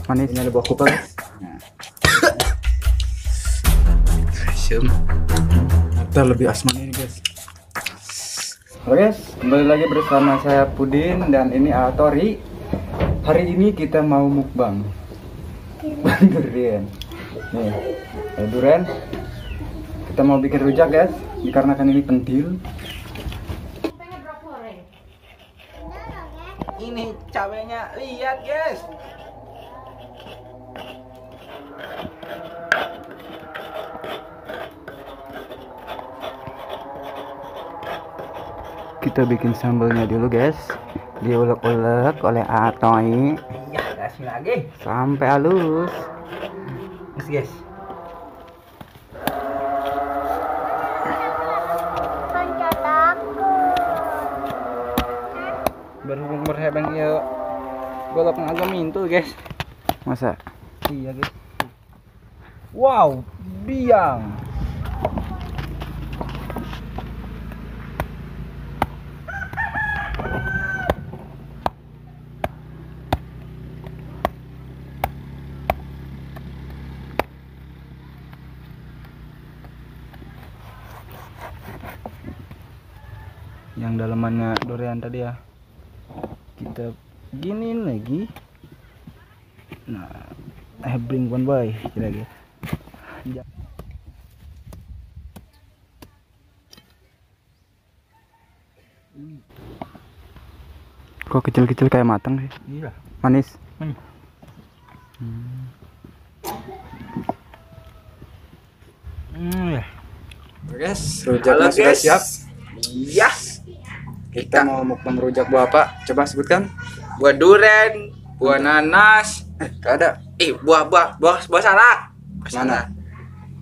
Manis. Ini ada buah kupal. Nah. Kita lebih asmani ini guys. Oke guys, kembali lagi bersama saya Pudin dan ini Atori. Hari ini kita mau mukbang durian. Nih, ada durian. Kita mau bikin rujak guys, dikarenakan ini pentil. Ini cabenya, lihat guys. Kita bikin sambalnya dulu guys, diulek-ulek oleh Atoy. Iya, kasih lagi. Sampai halus. Guys. Berhubung berhebang ya, golok agak mintu guys. Masa? Iya guys. Wow, biang. Yang dalamannya durian tadi ya, kita giniin lagi. Nah, bring one boy lagi. Kok kecil-kecil kayak matang sih? Iya. Manis. Ya. Guys, rujaknya sudah siap. Iya. Kita mau mukbang rujak buah apa? Coba sebutkan. Buah duren, buah nanas. Gak ada. Buah salak. Mana?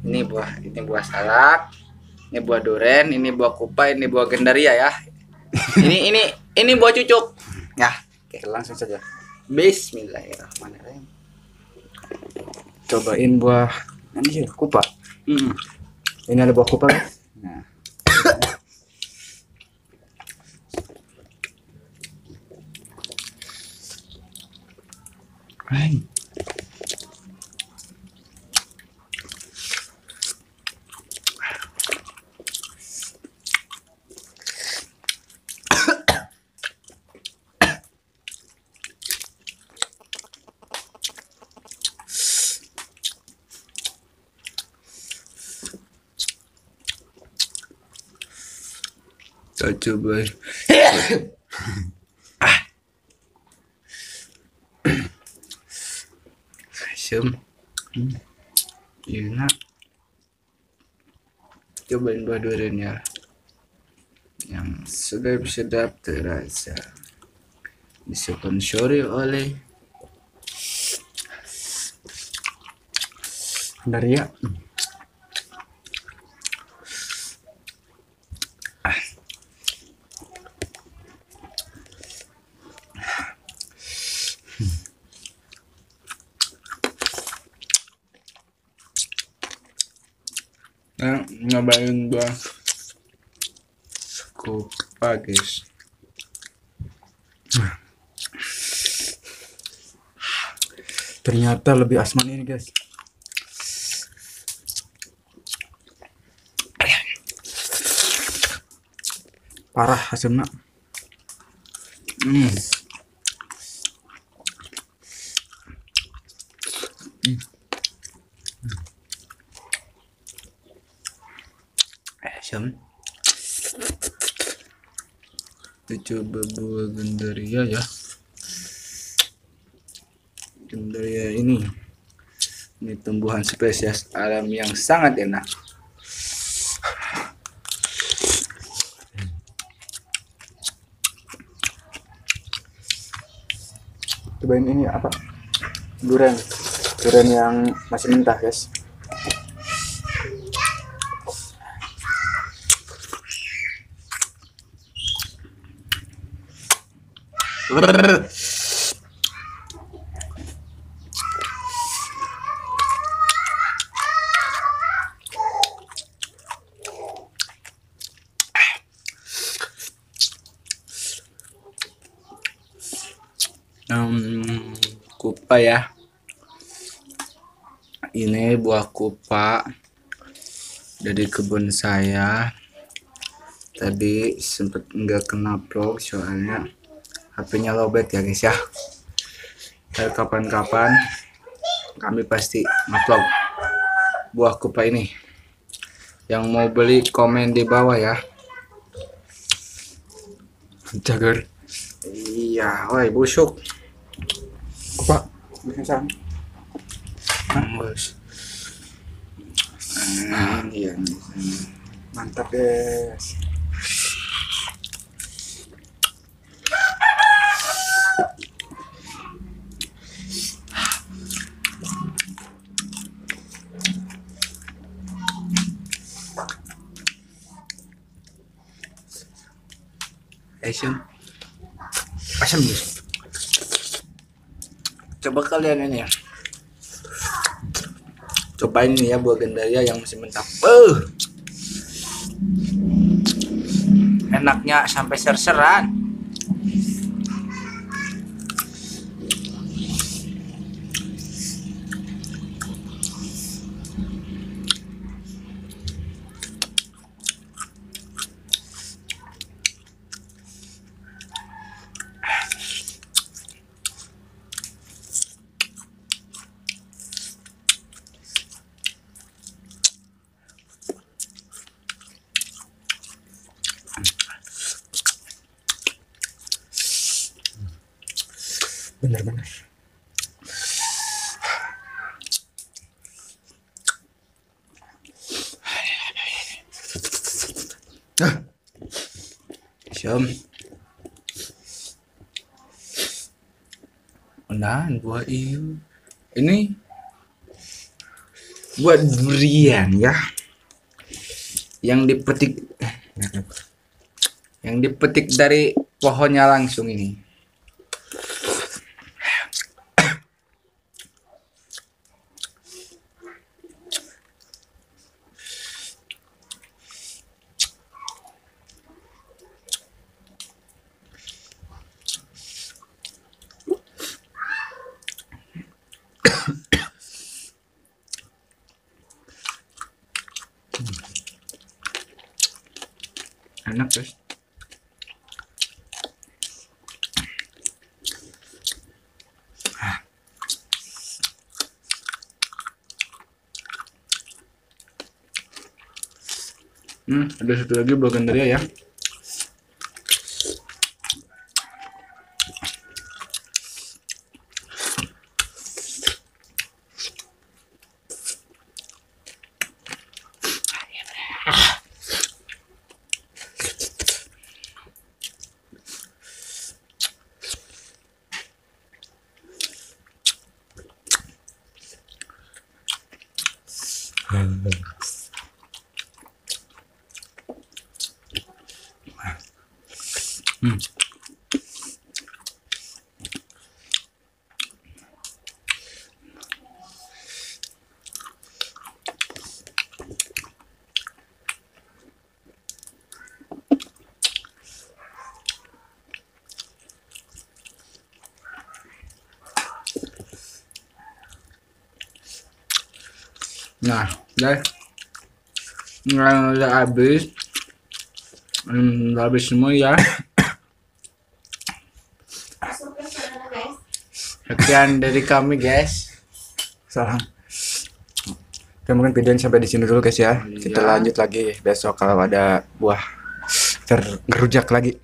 Ini buah salak. Ini buah duren, ini buah kupa, ini buah gendaria ya. ini buah cucuk. Ya, Oke, langsung saja. Bismillahirrahmanirrahim. Cobain buah ini sih, kupa. Ini ada buah kupa. Nah. Kita coba. Asam. Enak. Cobain buah duriannya yang sedap-sedap terasa. Disponsori oleh Gendaria. Ngabain buah kupa guys. Ternyata lebih asmani ini guys. Parah asamnya. Asam. Kita coba buah gendaria ya. Gendaria ini tumbuhan spesies alam yang sangat enak. Cobain ini apa? Durian yang masih mentah guys. Kupa ya, ini buah kupa dari kebun saya. Tadi sempet nggak kena vlog soalnya HP-nya lowbat ya guys ya. Kapan-kapan kami pasti ngevlog buah kupa ini. Yang mau beli komen di bawah ya. Jager. Iya, woi busuk. Kupa. Bisa. Bos. Iya. Mantap guys. Asam guys. Coba kalian ini ya. Cobain ini ya buah gandaria yang masih mentah. Enaknya sampai ser-seran. Bener-bener. Syam. Menahan buah iu. Ini buat durian ya. Yang dipetik dari pohonnya langsung ini. Enak guys. Ada satu lagi buah gandaria ya. Nah, udah habis. Udah habis semua ya. Sekian dari kami guys. Salam. Oke, mungkin videonya sampai di sini dulu guys ya. Iya. Kita lanjut lagi besok kalau ada buah tergerujak lagi.